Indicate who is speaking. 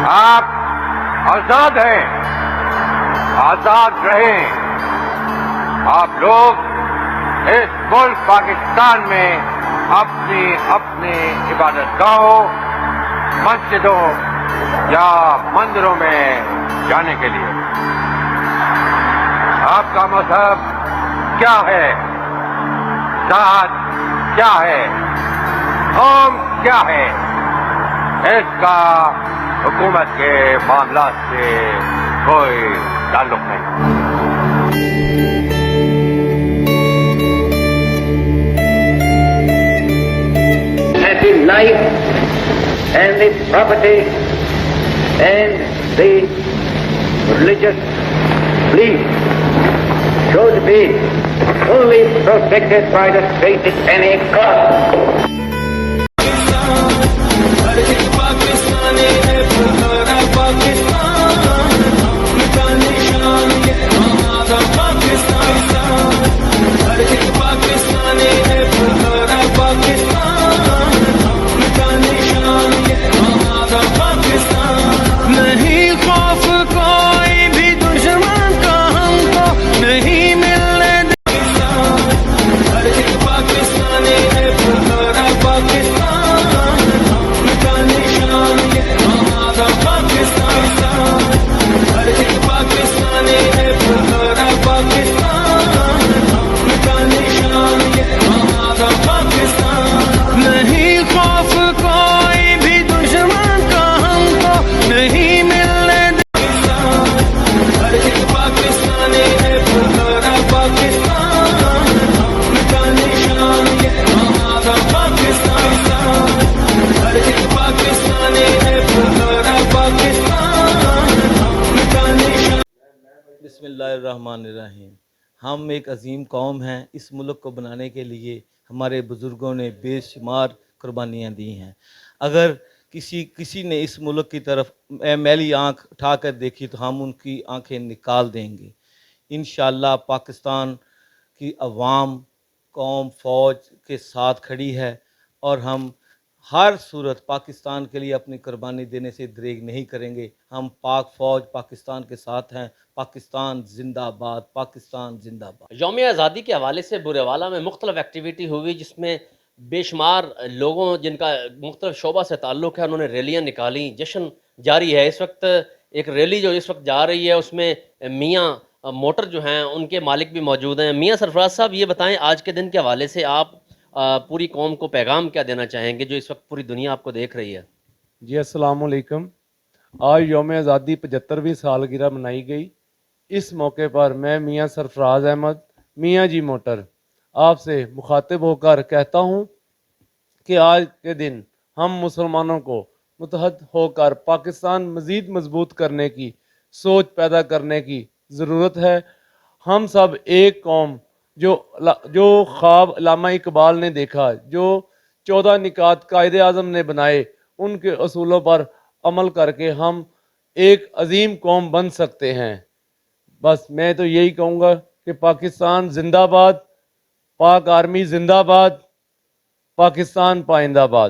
Speaker 1: آپ آزاد ہیں، آزاد رہیں۔ آپ لوگ اس ملک پاکستان میں اپنی اپنی عبادت گاہوں، مسجدوں یا مندروں میں جانے کے لیے۔ آپ کا مذہب کیا ہے، ذات کیا ہے، قوم کیا ہے، اس کا حکومت کے معاملات سے کوئی تعلق نہیں۔
Speaker 2: Life and the property and the religious belief should be fully protected by the state at any cost.
Speaker 3: بسم اللہ الرحمن الرحیم۔ ہم ایک عظیم قوم ہیں۔ اس ملک کو بنانے کے لیے ہمارے بزرگوں نے بے شمار قربانیاں دی ہیں۔ اگر کسی نے اس ملک کی طرف میلی آنکھ اٹھا کر دیکھی تو ہم ان کی آنکھیں نکال دیں گے۔ انشاءاللہ پاکستان کی عوام، قوم، فوج کے ساتھ کھڑی ہے اور ہم ہر صورت پاکستان کے لیے اپنی قربانی دینے سے دریغ نہیں کریں گے۔ ہم پاک فوج پاکستان کے ساتھ ہیں۔ پاکستان زندہ باد، پاکستان زندہ باد۔
Speaker 4: یوم آزادی کے حوالے سے بورےوالا میں مختلف ایکٹیویٹی ہوئی، جس میں بے شمار لوگوں جن کا مختلف شعبہ سے تعلق ہے انہوں نے ریلیاں نکالیں، جشن جاری ہے۔ اس وقت ایک ریلی جو اس وقت جا رہی ہے اس میں میاں موٹر جو ہیں ان کے مالک بھی موجود ہیں۔ میاں سرفراز صاحب، یہ بتائیں آج کے دن کے حوالے سے آپ پوری قوم کو پیغام کیا دینا چاہیں گے جو اس وقت پوری دنیا آپ کو دیکھ رہی ہے؟
Speaker 5: جی السلام علیکم۔ آج یوم آزادی 75ویں سالگرہ منائی گئی۔ اس موقع پر میں میاں سرفراز احمد میاں جی موٹر آپ سے مخاطب ہو کر کہتا ہوں کہ آج کے دن ہم مسلمانوں کو متحد ہو کر پاکستان مزید مضبوط کرنے کی سوچ پیدا کرنے کی ضرورت ہے۔ ہم سب ایک قوم، جو خواب علامہ اقبال نے دیکھا، جو 14 نکات قائد اعظم نے بنائے، ان کے اصولوں پر عمل کر کے ہم ایک عظیم قوم بن سکتے ہیں۔ بس میں تو یہی کہوں گا کہ پاکستان زندہ باد، پاک آرمی زندہ باد، پاکستان پائندہ باد۔